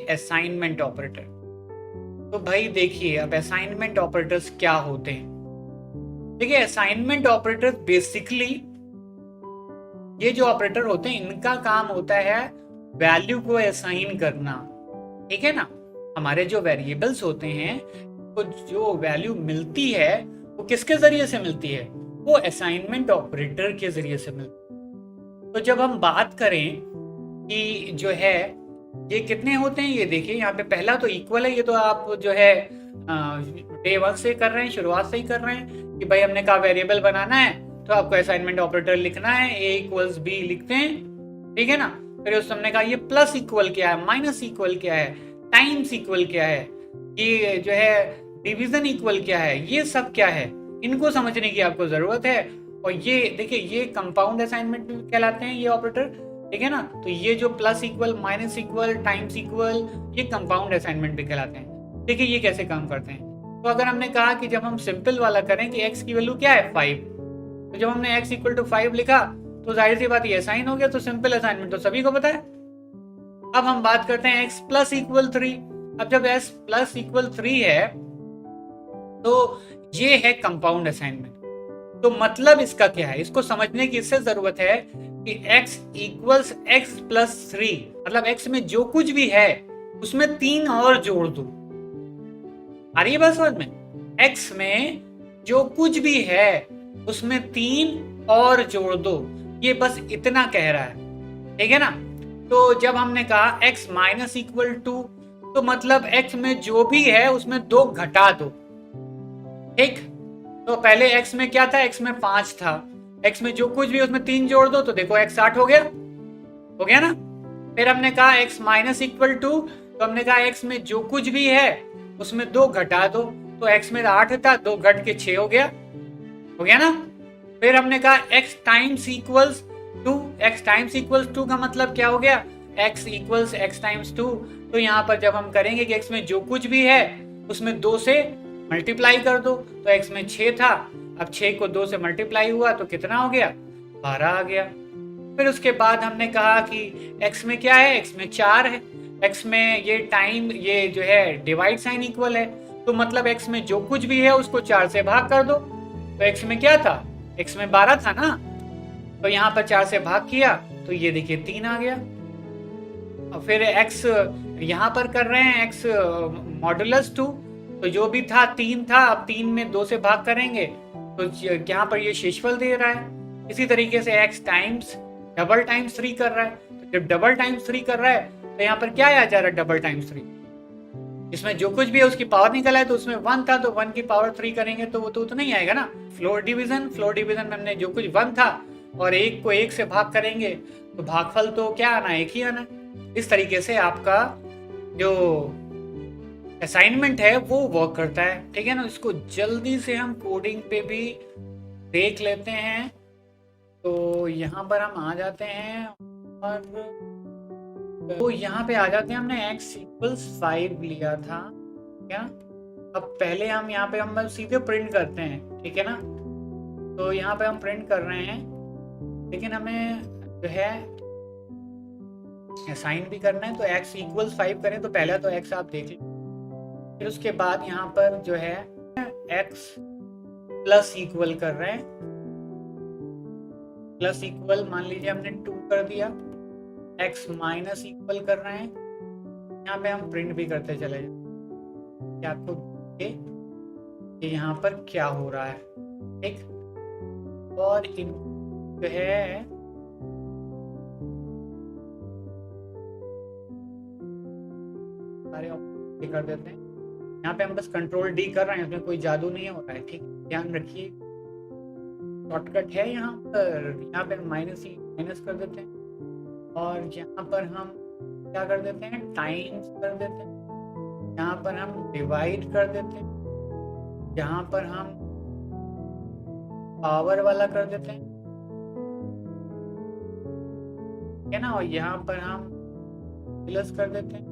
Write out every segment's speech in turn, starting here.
Assignment operator. तो भाई देखिए, अब असाइनमेंट ऑपरेटर्स क्या होते हैं। देखिए, असाइनमेंट ऑपरेटर बेसिकली ये जो ऑपरेटर होते हैं इनका काम होता है वैल्यू को असाइन करना। ठीक है ना। हमारे जो वेरिएबल्स होते हैं तो जो वैल्यू मिलती है वो किसके जरिए से मिलती है, वो असाइनमेंट ऑपरेटर के जरिए से मिलती है। तो जब हम बात करें कि जो है ये कितने होते हैं, ये देखिए यहाँ पे पहला तो इक्वल है। ये तो आप जो है डे वन से कर रहे हैं, शुरुआत से ही कर रहे हैं कि भाई हमने कहा वेरिएबल बनाना है तो आपको असाइनमेंट ऑपरेटर लिखना है, ए इक्वल्स बी लिखते हैं। ठीक है ना। फिर उस हमने कहा ये प्लस इक्वल क्या है, माइनस इक्वल क्या है, टाइम्स इक्वल क्या है, ये जो है डिवीजन इक्वल क्या है, ये सब क्या है, इनको समझने की आपको जरूरत है। और ये देखिए, ये कंपाउंड असाइनमेंट भी कहलाते हैं ये ऑपरेटर। ठीक है ना। तो ये जो plus equal, minus equal, times equal, ये कंपाउंड असाइनमेंट भी कहलाते हैं। देखिए ये कैसे काम करते हैं। तो अगर हमने कहा कि जब हम सिंपल वाला करें कि x की वैल्यू क्या है 5, तो जब हमने x इक्वल टू 5 लिखा तो जाहिर सी बात ये असाइन हो गया। तो सिंपल असाइनमेंट तो सभी को पता है। अब हम बात करते हैं x प्लस इक्वल 3। अब जब x प्लस इक्वल 3 है तो ये है कंपाउंड असाइनमेंट। तो मतलब इसका क्या है, इसको समझने की इससे जरूरत है कि x इक्वल्स एक्स प्लस 3, मतलब x में जो कुछ भी है उसमें 3 और जोड़ दो। आ रही है बात समझ में। x में जो कुछ भी है उसमें 3 और जोड़ दो, ये बस इतना कह रहा है। ठीक है ना। तो जब हमने कहा x माइनस इक्वल टू, तो मतलब x में जो भी है उसमें 2 घटा दो। ठीक। तो पहले x में क्या था, x में 5 था, x में जो कुछ भी उसमें 3 जोड़ दो तो देखो x 8 हो गया ना। फिर हमने कहा x माइनस इक्वल टू, तो हमने कहा x में जो कुछ भी है उसमें 2 घटा दो। तो x में 8 था, 2 घट के 6 हो गया ना। फिर हमने कहा x times equals 2, x times equals 2 का मतलब क्या हो गया, x इक्वल्स x टाइम्स 2। तो यहाँ पर जब हम करेंगे कि x में जो कुछ भी है उसमें 2 से मल्टीप्लाई कर दो। तो x में 6 था, अब 6 को 2 से मल्टीप्लाई हुआ तो कितना हो गया, 12 आ गया। फिर उसके बाद हमने कहा कि x में क्या है, x में 4 है, x में ये टाइम, ये जो है डिवाइड साइन इक्वल है। तो मतलब x में जो कुछ भी है उसको 4 से भाग कर दो। तो x में क्या था, x में 12 था ना, तो यहाँ पर 4 से भाग किया तो ये देखिए 3 आ गया। और फिर x यहाँ पर कर रहे हैं x मॉडुलस 2, तो जो भी था 3 था, अब 3 में 2 से भाग करेंगे तो यहाँ पर ये शेषफल दे रहा है। इसी तरीके से x टाइम्स डबल टाइम्स 3 कर रहा है। तो जब डबल टाइम्स 3 कर रहा है तो यहाँ पर क्या आ जा रहा है, डबल टाइम्स 3, इसमें जो कुछ भी है उसकी पावर निकल आए। तो उसमें 1 था तो 1 की पावर 3 करेंगे तो वो तो उतना ही आएगा ना। फ्लोर डिवीजन में हमने जो कुछ 1 था और 1 को 1 से भाग करेंगे तो भागफल तो क्या आना, 1 ही आना। इस तरीके से आपका जो असाइनमेंट है वो वर्क करता है। ठीक है ना। इसको जल्दी से हम कोडिंग पे भी देख लेते हैं। तो यहाँ पर हम आ जाते हैं और तो यहाँ पे आ जाते हैं, हमने x इक्वल्स 5 लिया था क्या। अब पहले हम यहाँ पे हम सीधे प्रिंट करते हैं। ठीक है ना। तो यहाँ पे हम प्रिंट कर रहे हैं, लेकिन हमें जो है असाइन भी करना है। तो x इक्वल्स 5 करें तो पहले तो x आप देख लीजिए। फिर उसके बाद यहाँ पर जो है x प्लस इक्वल कर रहे हैं, प्लस इक्वल मान लीजिए हमने 2 कर दिया, x माइनस इक्वल कर रहे हैं। यहाँ पे हम प्रिंट भी करते चले जाए कि आपको कि यहाँ पर क्या हो रहा है। ठीक। और इन जो है सारे ऑप्शन कर देते हैं। यहाँ पे हम बस कंट्रोल डी कर रहे हैं, उसमें कोई जादू नहीं हो रहा है। ठीक, ध्यान रखिए, शॉर्टकट है यहाँ पर। यहाँ पे हम माइनस कर देते हैं और यहाँ पर हम क्या कर देते हैं, टाइम्स कर देते हैं। यहाँ पर हम डिवाइड कर देते हैं, यहाँ पर हम पावर वाला कर देते हैं, है ना। और यहाँ पर हम प्लस कर देते हैं,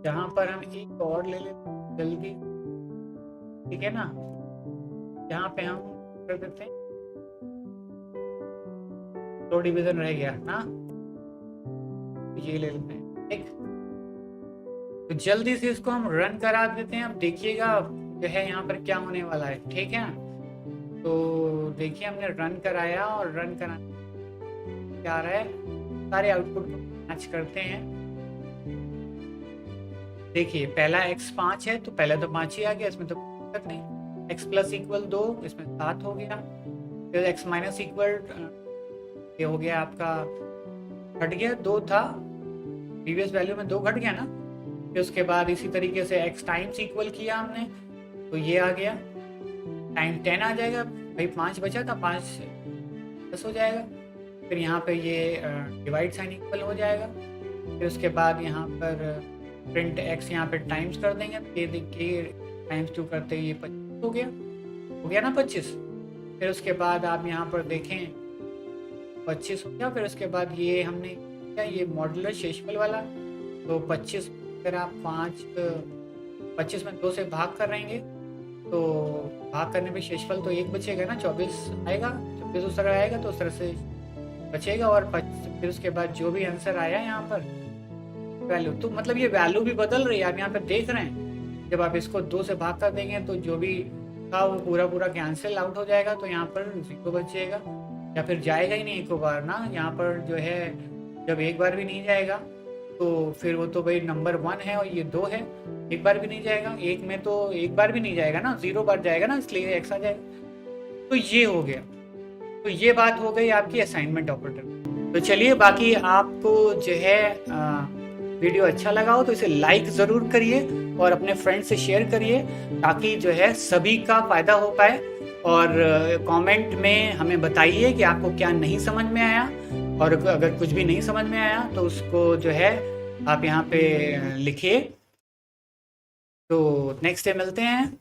यहाँ पर हम एक और ले लेते हैं जल्दी। ठीक है ना। यहाँ पे हम कर देते हैं, दो डिवीजन रह गया ना, ये ले लेते हैं ठीक, तो जल्दी से इसको हम रन करा देते हैं। अब देखिएगा जो है यहाँ पर क्या होने वाला है। ठीक है, तो देखिए हमने रन कराया और रन करा क्या आ रहा है, सारे आउटपुट को मैच करते हैं। देखिए पहला x 5 है, तो पहले तो 5 ही आ गया, इसमें तो कोई दिक्कत नहीं। x प्लस इक्वल 2, इसमें 7 हो गया। फिर x माइनस इक्वल ये हो गया आपका, घट गया, 2 था प्रीवियस वैल्यू में, 2 घट गया ना। फिर उसके बाद इसी तरीके से x टाइम्स इक्वल किया हमने, तो ये आ गया, टाइम 10 आ जाएगा भाई, 5 बचा था, 5 10 हो जाएगा। फिर यहाँ पे ये डिवाइड साइन इक्वल हो जाएगा। फिर उसके बाद यहाँ पर प्रिंट x यहाँ पे टाइम्स कर देंगे, ये देखिए टाइम्स 2 करते ही ये 25 हो गया ना 25। फिर उसके बाद आप यहाँ पर देखें 25 हो गया। फिर उसके बाद ये हमने क्या, ये मॉड्यूलर शेषफल वाला, तो 25 अगर आप 25 में 2 से भाग कर रहेंगे, तो भाग करने पे शेषफल तो 1 बचेगा ना, 24 आएगा, 24 उस तरह आएगा, तो उस तरह से बचेगा। और फिर उसके बाद जो भी आंसर आया यहाँ पर वैल्यू, तो मतलब ये वैल्यू भी बदल रही है, आप यहाँ पे देख रहे हैं। जब आप इसको 2 से भाग कर देंगे तो जो भी था वो पूरा कैंसिल आउट हो जाएगा, तो यहाँ पर 0 बचेगा, या फिर जाएगा ही नहीं एक बार ना। यहाँ पर जो है जब एक बार भी नहीं जाएगा तो फिर वो तो भाई नंबर 1 है और ये 2 है, एक बार भी नहीं जाएगा। एक में तो एक बार भी नहीं जाएगा ना, 0 बार जाएगा ना, इसलिए x आ जाएगा। तो ये हो गया, तो ये बात हो गई आपकी असाइनमेंट ऑपरेटर। तो चलिए, बाकी आपको जो है वीडियो अच्छा लगा हो तो इसे लाइक ज़रूर करिए और अपने फ्रेंड से शेयर करिए, ताकि जो है सभी का फ़ायदा हो पाए। और कमेंट में हमें बताइए कि आपको क्या नहीं समझ में आया, और अगर कुछ भी नहीं समझ में आया तो उसको जो है आप यहाँ पे लिखिए। तो नेक्स्ट डे मिलते हैं।